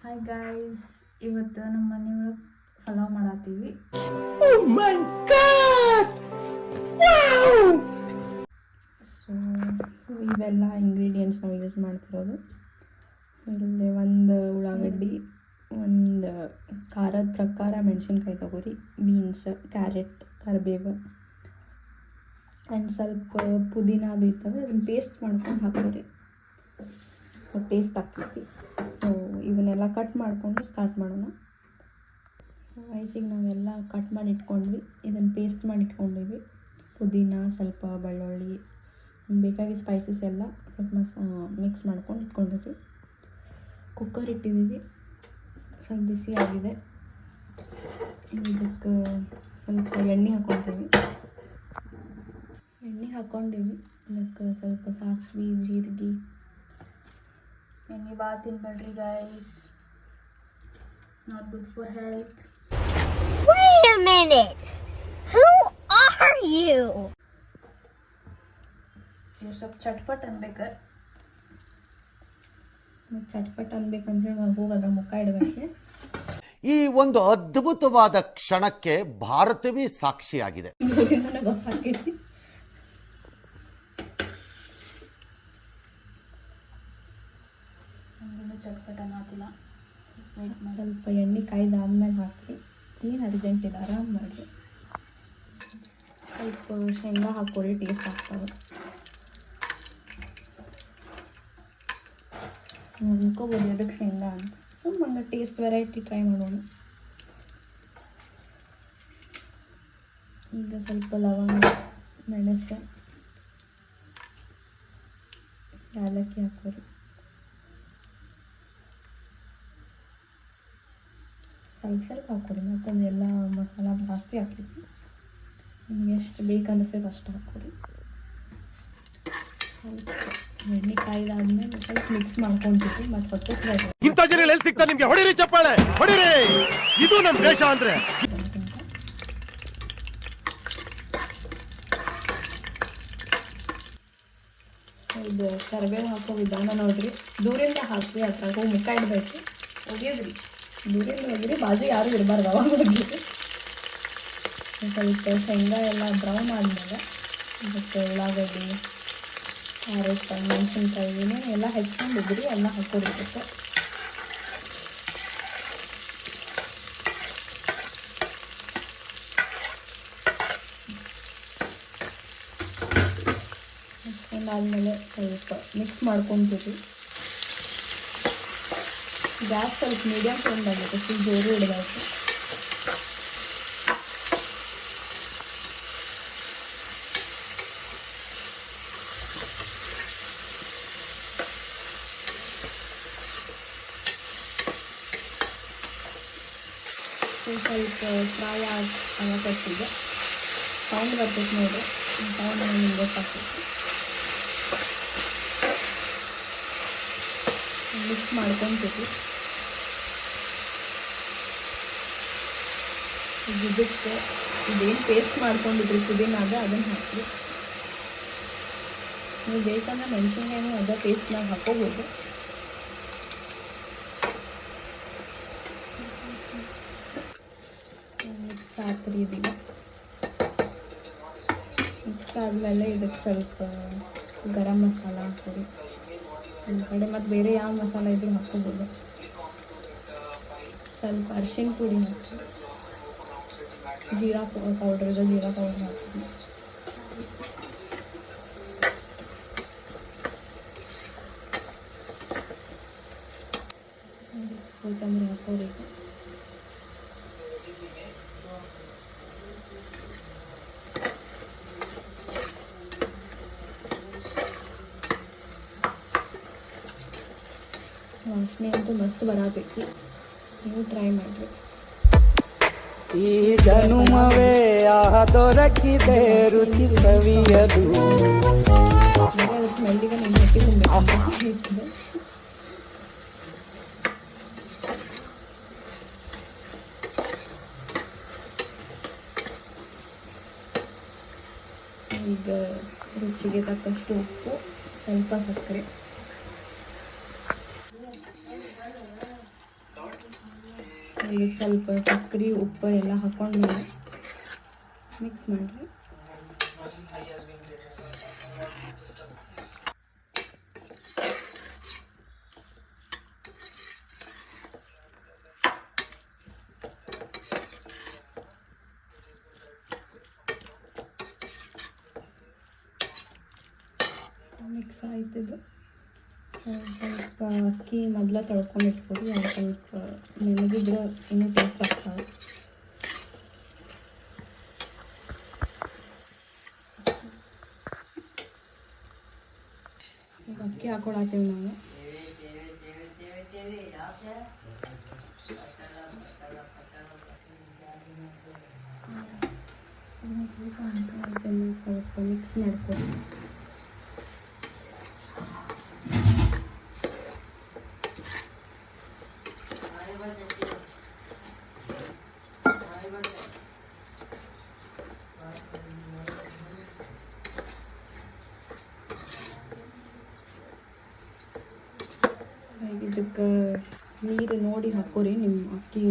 Hi guys, ಇವತ್ತು ನಮ್ಮ ಮನೆಯೊಳಗೆ ಪಲಾವ್ ಮಾಡತ್ತೀವಿ. ಸೊ ಇವೆಲ್ಲ ಇಂಗ್ರೀಡಿಯೆಂಟ್ಸ್ ನಾವು ಯೂಸ್ ಮಾಡ್ತಿರೋದು. ಇದರಲ್ಲಿ ಒಂದು ಉಳ್ಳಾಗಡ್ಡಿ, ಒಂದು ಖಾರದ ಪ್ರಕಾರ ಮೆಣಸಿನ್ಕಾಯಿ ತಗೋರಿ, ಬೀನ್ಸ್, ಕ್ಯಾರೆಟ್, ಕರಿಬೇವು ಆ್ಯಂಡ್ ಸ್ವಲ್ಪ ಪುದೀನ ಅದು ಇರ್ತದೆ, ಅದನ್ನು ಪೇಸ್ಟ್ ಮಾಡ್ಕೊಂಡು ಹಾಕೋರಿ. ಟೇಸ್ಟ್ ಹಾಕೈತಿ. ಸೊ ಇವನ್ನೆಲ್ಲ ಕಟ್ ಮಾಡಿಕೊಂಡು ಸ್ಟಾರ್ಟ್ ಮಾಡೋಣ. ರೈಸಿಗೆ ನಾವೆಲ್ಲ ಕಟ್ ಮಾಡಿ ಇಟ್ಕೊಂಡ್ವಿ, ಇದನ್ನು ಪೇಸ್ಟ್ ಮಾಡಿ ಇಟ್ಕೊಂಡಿವಿ. ಪುದೀನ, ಸ್ವಲ್ಪ ಬೆಳ್ಳುಳ್ಳಿ, ಬೇಕಾಗಿ ಸ್ಪೈಸಸ್ ಎಲ್ಲ ಸ್ವಲ್ಪ ಮಿಕ್ಸ್ ಮಾಡ್ಕೊಂಡು ಇಟ್ಕೊಂಡಿದ್ವಿ. ಕುಕ್ಕರ್ ಇಟ್ಟಿದ್ದೀವಿ, ಸ್ವಲ್ಪ ಬಿಸಿ ಆಗಿದೆ. ಇದಕ್ಕೆ ಸ್ವಲ್ಪ ಎಣ್ಣೆ ಹಾಕ್ಕೊತೀವಿ. ಎಣ್ಣೆ ಹಾಕ್ಕೊಂಡಿವಿ. ಇದಕ್ಕೆ ಸ್ವಲ್ಪ ಸಾಸಿವೆ, ಜೀರಿಗೆ. ಎಣ್ಣೆ ಭಾಳ ತಿನ್ಬೇಡ್ರಿ guys, not good for health. Wait a minute! Who are you? ನೀವು ಸ್ವಲ್ಪ ಚಟ್ಪಟ್ ಅನ್ಬೇಕು. ಚಟ್ಪಟ್ ಅನ್ಬೇಕಂದ್ರೆ ಹೋಗೋದ್ರ ಮುಖ ಇಡಬೇಕು. ಈ ಒಂದು ಅದ್ಭುತವಾದ ಕ್ಷಣಕ್ಕೆ ಭಾರತವೇ ಸಾಕ್ಷಿಯಾಗಿದೆ. ಗೊತ್ತಾಕೈತಿ. ಚಟ್ಪಟ ಮಾತಿಲ್ಲ. ಸ್ವಲ್ಪ ಎಣ್ಣೆ ಕಾಯ್ದಾದ್ಮೇಲೆ ಹಾಕಿ. ಏನು ಅರ್ಜೆಂಟ್ ಇದೆ, ಆರಾಮ್ ಮಾಡಿರಿ. ಸ್ವಲ್ಪ ಶೇಂಗಾ ಹಾಕೋರಿ, ಟೇಸ್ಟ್ ಆಗ್ತದೆ. ಅನ್ಕೋಬೋದು ಅದಕ್ಕೆ ಶೇಂಗಾ ಅಂತ. ಸುಮ್ಮನೆ ಟೇಸ್ಟ್ ವೆರೈಟಿ ಟ್ರೈ ಮಾಡೋಣ. ಈಗ ಸ್ವಲ್ಪ ಲವಂಗ, ಮೆಣಸು, ಏಲಕ್ಕಿ ಹಾಕೋರಿ. ಸ್ವಲ್ಪ ಹಾಕೋರಿ, ಯಾಕಂದ್ರೆ ಎಲ್ಲ ಮಸಾಲ ಜಾಸ್ತಿ ಹಾಕಿದ್ವಿ. ನಿಮ್ಗೆ ಎಷ್ಟು ಬೇಕು ಅನಿಸ್ತದೆ ಅಷ್ಟು ಹಾಕೋರಿ. ಎಣ್ಣೆ ಕಾಯ್ದಾದ್ಮೇಲೆ ಸ್ವಲ್ಪ ಮಿಕ್ಸ್ ಮಾಡ್ಕೊಂತೀವಿ. ಮತ್ತು ಹೊತ್ತು ಇಂಥ ಜನ ಎಲ್ಲಿ ಸಿಗ್ತಾರೆ ನಿಮ್ಗೆ? ಹೊಡಿರಿ ಚಪ್ಪಾಳೆ, ಹೊಡಿರಿ. ಇದು ನಮ್ಮ ದೇಶ ಅಂದ್ರೆ. ಇದು ಕರಿಬೇವು ಹಾಕೋ ವಿಧಾನ ನೋಡ್ರಿ. ದೂರಿಂದ ಹಾಕಿ ಹತ್ರ ಹೋಗಿ ಮುಖ ಇಡಬೇಕು. ಒಗೆಯೋದ್ರಿ, ದೂರಿಂದ ಒಗ್ರಿ, ಬಾಜು ಯಾರು ಇರಬಾರ್ದು. ಅವಾಗ ಒಗ್ರಿ. ಸ್ವಲ್ಪ ಶೇಂಗಾ ಎಲ್ಲ ಬ್ರೌನ್ ಆದಮೇಲೆ ಅದಕ್ಕೆ ಉಳ್ಳಾಗಡ್ಡಿ, ಕ್ಯಾರೆಟ್, ಮೆಣಸಿನ್ಕಾಯಿ ಏನೇನು ಎಲ್ಲ ಹೆಚ್ಕೊಂಡು ಇದ್ರಿ ಎಲ್ಲ ಹಾಕೋದಿರುತ್ತೆ. ಹೆಚ್ಕೊಂಡಾದ್ಮೇಲೆ ಸ್ವಲ್ಪ ಮಿಕ್ಸ್ ಮಾಡ್ಕೊತೀವಿ. ಗ್ಯಾಸ್ ಸ್ವಲ್ಪ ಮೀಡಿಯಮ್ ಫ್ಲೇಮ್ ಆಗುತ್ತೆ, ಫುಲ್ ಜೋರು ಇಡಬೇಕು. ಸ್ವಲ್ಪ ಫ್ರೈ ಆಗತ್ತಿದೆ. ಸೌಂಡ್ ಬರ್ತೈತೆ ನೋಡಿರಿ, ಸೌಂಡ್ ನಿಮ್ಗೆ ಗೊತ್ತಾಗ್ತೈತಿ. ಮಿಕ್ಸ್ ಮಾಡ್ಕೊತೀವಿ. ಇದಕ್ಕೆ ಇದೇನು ಪೇಸ್ಟ್ ಮಾಡ್ಕೊಂಡಿದ್ರಿ ಪುದೀನಾಗ ಅದನ್ನು ಹಾಕಿ. ನೀವು ಬೇಕಂದ್ರೆ ಮೆಣಸಿನ್ಕಾಯಿನೂ ಅದೇ ಪೇಸ್ಟ್ನಾಗ ಹಾಕೋಬೋದು. ಮಿಕ್ಸ್ ಹಾಕ್ರಿ. ಇದೀಗ ಮಿಕ್ಸ್ ಆದಮೇಲೆ ಇದಕ್ಕೆ ಸ್ವಲ್ಪ ಗರಂ ಮಸಾಲ ಹಾಕೋರಿ. ಒಂದು ಕಡೆ ಮತ್ತು ಬೇರೆ ಯಾವ ಮಸಾಲ ಇದ್ರೂ ಹಾಕೋಬೋದು. ಸ್ವಲ್ಪ ಅರಿಶಿನ ಪುಡಿ ಹಾಕಿ, ಜೀರಾ ಪೌಡರ್ ಇದೆ, ಜೀರಾ ಪೌಡರ್ ಹಾಕ್ತೀವಿ. ಕೊತ್ತಂಬರಿ ಹಾಕೋಬೇಕು. ವಾಸನೆ ಅಂತೂ ಮಸ್ತ್ ಬರಬೇಕು. ನೀವು ಟ್ರೈ ಮಾಡಿರಿ. ಈ ಜನುಮವೇ ದೊರಕಿದೆ ರುಚಿ ಸವಿಯದು. ಸ್ಮೆಲ್ಲಿಗೆ ನಾನು ಗಟ್ಟಿ ತುಂಬಬೇಕು. ಈಗ ರುಚಿಗೆ ತಕ್ಕಷ್ಟು ಉಪ್ಪು, ಸ್ವಲ್ಪ ಸಕ್ಕರೆ. ಈಗ ಸ್ವಲ್ಪ ಸಕ್ಕರೆ ಉಪ್ಪು ಎಲ್ಲ ಹಾಕ್ಕೊಂಡು ಮಿಕ್ಸ್ ಮಾಡಿರಿ. ಮಿಕ್ಸ್ ಆಯ್ತಿದ್ದು ಸ್ವಲ್ಪ ಅಕ್ಕಿ ಮೊದಲ ತೊಳ್ಕೊಂಡಿಟ್ಕೊಡಿ. ಅದು ಸ್ವಲ್ಪ ನೆನೆದಿದ್ರೆ ಇನ್ನೂ ಟೇಸ್ಟ್ ಆಗ್ತವೆ. ಈಗ ಅಕ್ಕಿ ಹಾಕೊಳತ್ತೀವಿ ನಾವು. ಸ್ವಲ್ಪ ಮಿಕ್ಸ್ ಮಾಡ್ಕೊಡಿ. ಇದಕ್ಕೆ ನೀರು ನೋಡಿ ಹಾಕೋರಿ ನಿಮ್ಮ ಅಕ್ಕಿ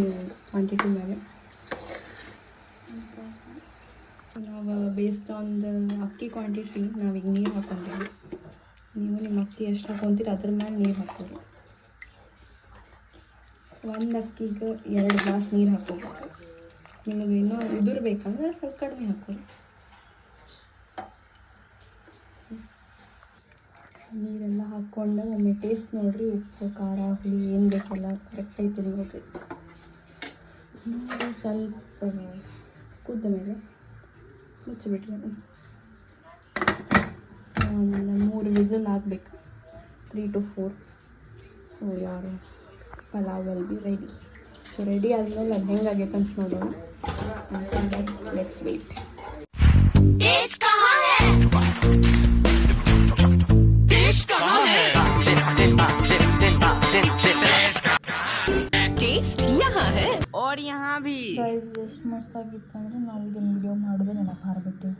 ಕ್ವಾಂಟಿಟಿ ಮೇಲೆ. ನಾವು ಬೇಸ್ಡ್ ಆನ್ ದ ಅಕ್ಕಿ ಕ್ವಾಂಟಿಟಿ ನಾವೀಗ ನೀರು ಹಾಕೊಂತೀವಿ. ನೀವು ನಿಮ್ಮ ಅಕ್ಕಿ ಎಷ್ಟು ಹಾಕೊತೀರಿ ಅದ್ರ ಮೇಲೆ ನೀರು ಹಾಕೋರಿ. ಒಂದು ಅಕ್ಕಿಗೆ 2 ಗ್ಲಾಸ್ ನೀರು ಹಾಕೋಬೇಕು. ನಿಮಗೆ ಇನ್ನೂ ಉದುರು ಬೇಕಂದ್ರೆ ಸ್ವಲ್ಪ ಕಡಿಮೆ ಹಾಕೋರಿ. ನೀರೆಲ್ಲ ಹಾಕ್ಕೊಂಡು ಒಮ್ಮೆ ಟೇಸ್ಟ್ ನೋಡಿರಿ. ಉಪ್ಪು ಖಾರ ಹುಳಿ ಏನು ಬೇಕೆಲ್ಲ ಕರೆಕ್ಟ್ ಐತಿ ನೋಡಿರಿ. ನೋಡಿ ಸ್ವಲ್ಪ ಕುದ್ದ ಮೇಲೆ ಮುಚ್ಚಿಬಿಟ್ರಿ. ಅದನ್ನು ಒಂದು 3 ವಿಸಿಲ್ ಆಗಬೇಕು, 3 to 4. ಸೊ ಯಾರು pulao will be ready. So ready ಆದಮೇಲೆ ಅದು ಹೆಂಗಾಗೈತೆ ಅಂತ ನೋಡೋಣ. Let's wait. टेस्ट यहाँ है और यहाँ भी ಗೈಸ್ ಎಷ್ಟು ಮಸ್ತ್ ಆಗಿತ್ತು ಅಂದರೆ ನಾವು ಇದನ್ನು ವಿಡಿಯೋ ಮಾಡಿದ್ರೆ ನೆನಪು ಹಾರ್ಬಿಟ್ಟಿವಿ.